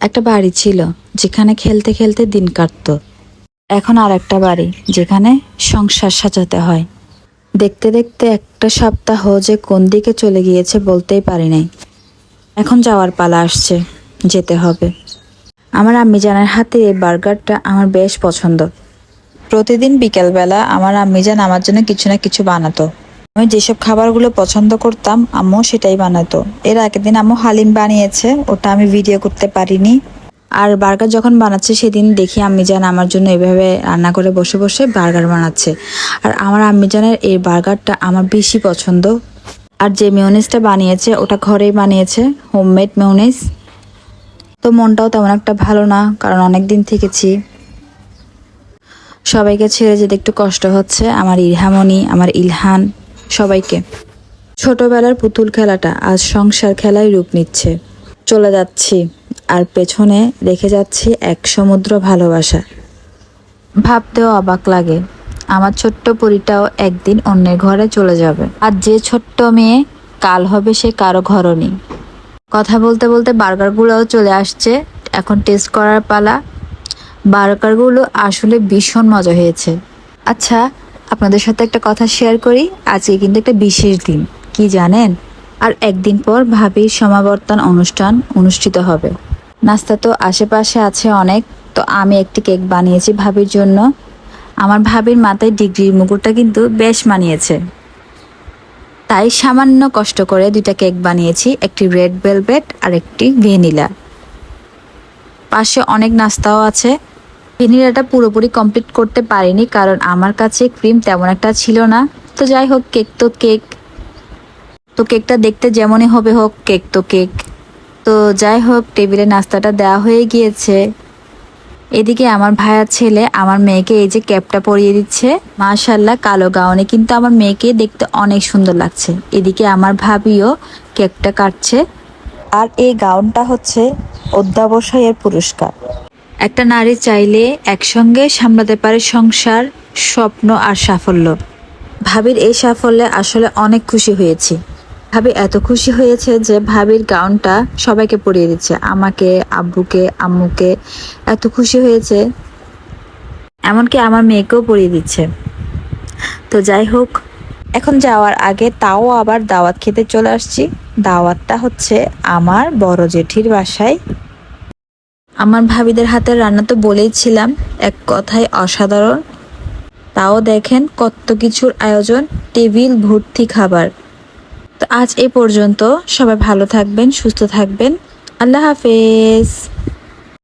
একটা বাড়ি ছিল যেখানে খেলতে খেলতে দিন কাটতো। এখন আর একটা বাড়ি যেখানে সংসার সাজাতে হয়। দেখতে দেখতে একটা সপ্তাহ যে কোন দিকে চলে গিয়েছে বলতেই পারি নাই। এখন যাওয়ার পালা আসছে, যেতে হবে। আমার আম্মিজানের হাতে এই বার্গারটা আমার বেশ পছন্দ। প্রতিদিন বিকেলবেলা আমার আম্মিজান আমার জন্য কিছু না কিছু বানাতো। আমি যেসব খাবারগুলো পছন্দ করতাম আম্মু সেটাই বানাতো। এর আগের দিন আম্মু হালিম বানিয়েছে, ওটা আমি ভিডিও করতে পারিনি। আর বার্গার যখন বানাচ্ছে সেদিন দেখি আম্মিজান আমার জন্য এভাবে রান্না করে বসে বসে বার্গার বানাচ্ছে। আর আমার আম্মিজানের এই বার্গারটা আমার বেশি পছন্দ। আর যে মেয়োনিজটা বানিয়েছে ওটা ঘরেই বানিয়েছে, হোমমেড মেয়োনিজ। তো মনটাও তেমন একটা ভালো না, কারণ অনেক দিন থেকেছি। সবাইকে ছেড়ে যেতে একটু কষ্ট হচ্ছে, আমার ইরহামনি, আমার ইলহান, সবাইকে। ছোটবেলার পুতুল খেলাটা আজ সংসার খেলায় রূপ নিচ্ছে। চলে যাচ্ছি আর পেছনে রেখে যাচ্ছি এক সমুদ্র ভালোবাসা। ভাবতেও অবাক লাগে, আমার ছোট্ট পরীটাও একদিন অন্যের ঘরে চলে যাবে। আর যে ছোট্ট মেয়ে কাল হবে সে কারো ঘরনি। কথা বলতে বলতে বার্গারগুলোও চলে আসছে, এখন টেস্ট করার পালা। বার্গারগুলো আসলে ভীষণ মজা হয়েছে। আচ্ছা, আপনাদের সাথে একটা কথা শেয়ার করি। আজকে কিন্তু একটা বিশেষ দিন, কি জানেন? আর একদিন পর ভাবির সমাবর্তন অনুষ্ঠান অনুষ্ঠিত হবে। নাস্তা তো আশেপাশে আছে অনেক, তো আমি একটি কেক বানিয়েছি ভাবির জন্য। আমার ভাবির মাথায় ডিগ্রির মুকুটটা কিন্তু বেশ মানিয়েছে, তাই সামান্য কষ্ট করে দুইটা কেক বানিয়েছি, একটি রেড ভেলভেট আর একটি ভ্যানিলা। পাশে অনেক নাস্তাও আছে। ভ্যানিলাটা পুরোপুরি কমপ্লিট করতে পারিনি, কারণ আমার কাছে ক্রিম তেমন একটা ছিল না। তো যাই হোক, কেক তো কেক, তো কেকটা দেখতে যেমনই হবে হোক, কেক তো কেক। তো যাই হোক, টেবিলে নাস্তাটা দেওয়া হয়ে গিয়েছে। এদিকে আমার ভাইয়ার ছেলে আমার মেয়েকে এই যে ক্যাপটা পরিয়ে দিচ্ছে। মাশাআল্লাহ, কালো গাউনে কিন্তু আমার মেয়েকে দেখতে অনেক সুন্দর লাগছে। এদিকে আমার ভাবিও কেকটা কাটছে। আর এই গাউনটা হচ্ছে অধ্যাবসায়ের পুরস্কার। একটা নারী চাইলে একসঙ্গে সামলাতে পারে সংসার, স্বপ্ন আর সাফল্য। ভাবির এই সাফল্যে আসলে অনেক খুশি হয়েছি। ভাবি এত খুশি হয়েছে যে ভাবির গাউনটা সবাইকে পরিয়ে দিচ্ছে, আমাকে, আব্বুকে, আম্মুকে। এত খুশি হয়েছে, এমনকি আমার মেয়েকেও পরিয়ে দিচ্ছে। তো যাই হোক, এখন যাওয়ার আগে তাও আবার দাওয়াত খেতে চলে আসছি। দাওয়াতটা হচ্ছে আমার বড় জেঠির বাসায়। আমার ভাবিদের হাতের রান্না তো বলেইছিলাম, এক কথায় অসাধারণ। তাও দেখেন কত কিছুর আয়োজন, টেবিল ভর্তি খাবার। তো আজ এ পর্যন্ত। সবাই ভালো থাকবেন, সুস্থ থাকবেন। আল্লাহ হাফেজ।